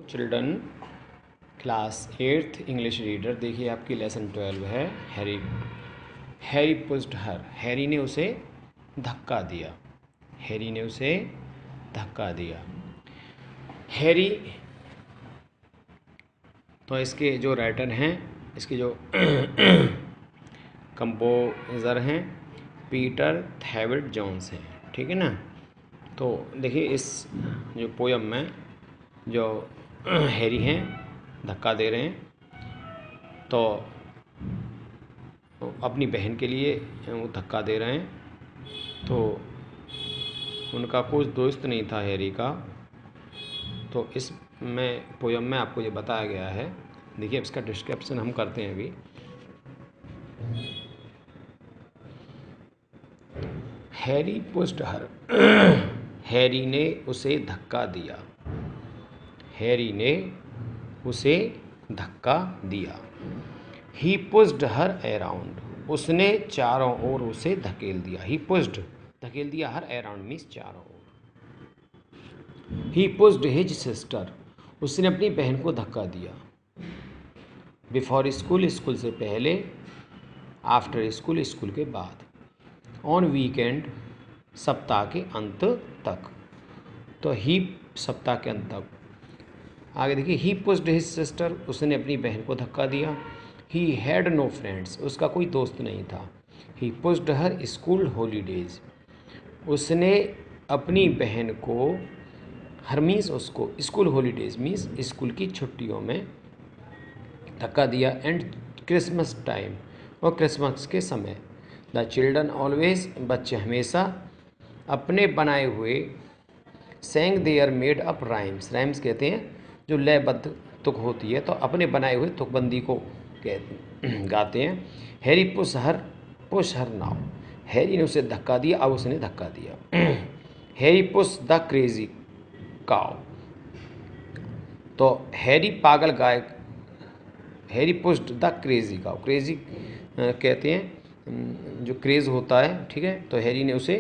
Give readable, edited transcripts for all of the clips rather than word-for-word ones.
Children class 8th English reader. देखिए आपकी lesson 12 है हैरी। हैरी पुश्ड हर, हैरी ने उसे धक्का दिया। हैरी ने उसे धक्का दिया। हैरी, तो इसके जो राइटर हैं, इसके जो कंपोज़र हैं पीटर थैविट जोन्स हैं, ठीक है ना। तो देखिए इस जो पोयम में जो हैरी हैं धक्का दे रहे हैं, तो अपनी बहन के लिए वो धक्का दे रहे हैं। तो उनका कोई दोस्त नहीं था हैरी का। तो इस में पोयम में आपको ये बताया गया है। देखिए इसका डिस्क्रिप्शन हम करते हैं अभी। हैरी पुश्ड हर, हैरी ने उसे धक्का दिया। हैरी ने उसे धक्का दिया। ही पुश्ड हर अराउंड, उसने चारों ओर उसे धकेल दिया। ही पुश्ड, धकेल दिया, हर अराउंड मीन्स चारों ओर। ही पुश्ड हिज सिस्टर, उसने अपनी बहन को धक्का दिया। बिफोर स्कूल, स्कूल से पहले। आफ्टर स्कूल, स्कूल के बाद। ऑन वीकेंड, सप्ताह के अंत तक। तो ही सप्ताह के अंत तक। आगे देखिए, ही पुश्ड हिज सिस्टर, उसने अपनी बहन को धक्का दिया। ही हैड नो फ्रेंड्स, उसका कोई दोस्त नहीं था। ही पुश्ड हर स्कूल हॉलीडेज, उसने अपनी बहन को, हर मीन्स उसको, स्कूल हॉलीडेज मीन्स स्कूल की छुट्टियों में धक्का दिया। एंड क्रिसमस टाइम, और क्रिसमस के समय। द चिल्ड्रन ऑलवेज, बच्चे हमेशा अपने बनाए हुए, sang their made up rhymes, rhymes कहते हैं जो लयबद्ध तुक होती है, तो अपने बनाए हुए तुकबंदी को गाते हैं। Harry push her now, Harry ने उसे धक्का दिया, अब उसने धक्का दिया। Harry push the crazy cow, तो हैरी पागल गाय, Harry pushed the crazy cow, crazy कहते हैं जो क्रेज़ होता है, ठीक है। तो हैरी ने उसे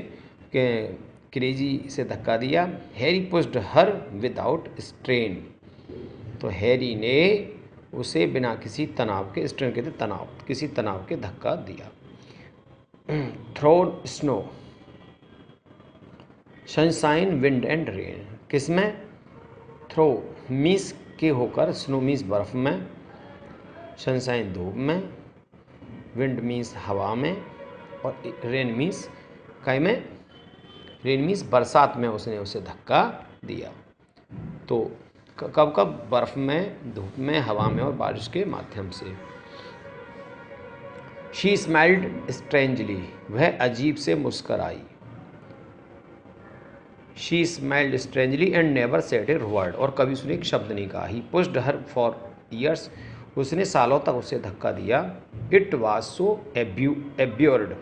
क्रेजी से धक्का दिया। Harry pushed her without strain, तो हैरी ने उसे बिना किसी तनाव के, स्ट्रेन कहते तनाव, किसी तनाव के धक्का दिया। Through snow, sunshine, wind and rain, किसमें? थ्रो मीन्स के होकर, स्नो मीन्स बर्फ में, सनशाइन धूप में, विंड मीन्स हवा में, और रेन मीन्स काय में, रेन मीन्स बरसात में उसने उसे धक्का दिया। तो कब कब? बर्फ में, धूप में, हवा में और बारिश के माध्यम से। शी स्माइल्ड स्ट्रेंजली, वह अजीब से मुस्कराई। She smiled strangely and never said a word, और कभी उसने एक शब्द नहीं कहा। He pushed her for years, उसने सालों तक उसे धक्का दिया। इट वॉज सो एब्यूर्ड,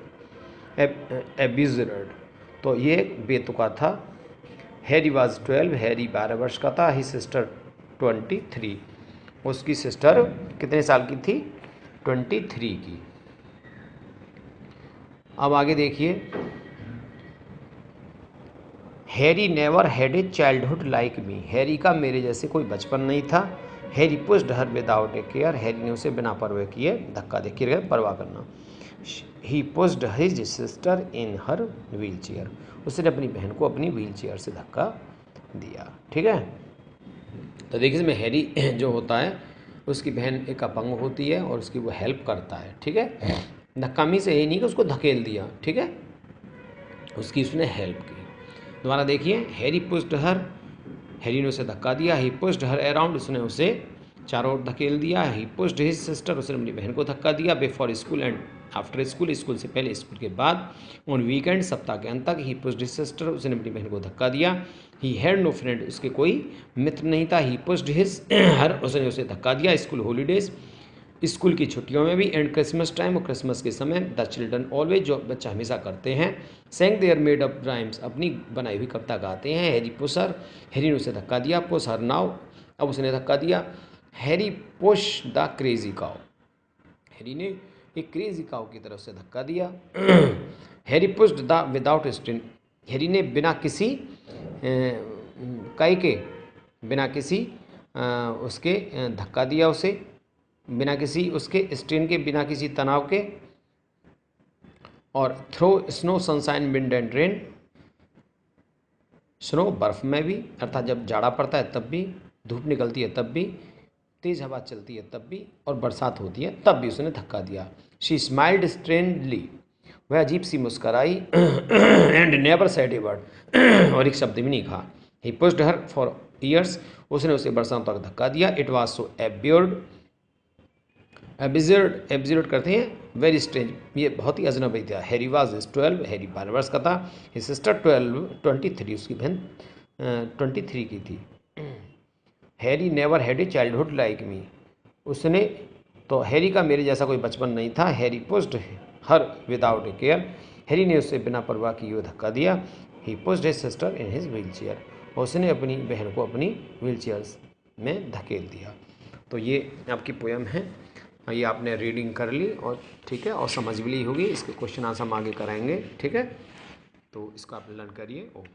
तो ये बेतुका था। हैरी वॉज 12, हैरी 12 वर्ष का था। ही सिस्टर 23, उसकी सिस्टर कितने साल की थी? 23 की। अब आगे देखिए, Harry never had a childhood like me, Harry का मेरे जैसे कोई बचपन नहीं था। Harry pushed her without a care, Harry ने उसे बिना परवाह किए धक्का दे, केयर परवाह करना। He pushed his sister in her wheelchair, उसने अपनी बहन को अपनी व्हील चेयर से धक्का दिया, ठीक है। तो देखिए इसमें हैरी जो होता है, उसकी बहन एक अपंग होती है और उसकी वो हेल्प करता है, ठीक है। धक्का मीन्स से यही नहीं कि उसको धकेल दिया, ठीक है, उसकी उसने हेल्प की। दोबारा देखिए, हैरी पुश्ड हर, हैरी ने उसे धक्का दिया। ही पुश्ड हर अराउंड, उसने उसे चारों ओर धकेल दिया। ही पुश्ड हिज सिस्टर, उसने अपनी बहन को धक्का दिया। Before school and after school, school से पहले, स्कूल के बाद। ऑन वीकेंड, सप्ताह के अंत तक। ही पुश्ड हिज सिस्टर, उसने अपनी बहन को धक्का दिया। ही हैड नो फ्रेंड, उसके कोई मित्र नहीं था। ही पुश्ड हिज हर, उसने उसे धक्का दिया। स्कूल हॉलीडेज, स्कूल की छुट्टियों में भी। एंड क्रिसमस टाइम, और क्रिसमस के समय। द चिल्ड्रन ऑलवेज, जो बच्चा हमेशा करते हैं। Seng their made up rhymes, अपनी बनाई हुई कविता गाते हैं। हैरी पुशर, हैरी ने उसे धक्का दिया। पुश हर नाउ, अब उसने धक्का दिया। Harry push the crazy cow, Harry ने एक क्रेजी काउ की तरफ से धक्का दिया। Harry pushed the without strain, Harry ने बिना किसी काई के, बिना किसी उसके धक्का दिया उसे बिना किसी उसके स्ट्रेन के, बिना किसी तनाव के। और through snow sunshine wind and rain, snow बर्फ़ में भी, अर्थात जब जाड़ा पड़ता है तब भी, धूप निकलती है तब भी, तेज़ हवा चलती है तब भी, और बरसात होती है तब भी उसने धक्का दिया। शी स्माइल्ड स्ट्रेंजली, वह अजीब सी मुस्कराई। And never said a word, और एक शब्द भी नहीं कहा। He pushed her for years, उसने उसे बरसात तक धक्का दिया। It was so absurd, absurd करते हैं वेरी स्ट्रेंज, ये बहुत ही अजनबी था। हैरी वाज 12, हैरी 12 वर्ष का था। हिज सिस्टर 23, उसकी बहन 23 की थी। Harry never had a childhood like me, उसने तो हैरी का मेरे जैसा कोई बचपन नहीं था। Harry pushed her without a care, Harry ने उससे बिना परवाह किए हुए धक्का दिया। He pushed his sister in his wheelchair, उसने अपनी बहन को अपनी व्हील चेयर में धकेल दिया। तो ये आपकी पोयम है, ये आपने रीडिंग कर ली और ठीक है, और समझ भी ली होगी। इसके क्वेश्चन आंसर हम आगे कराएंगे, ठीक है। तो इसको आप लर्न करिए।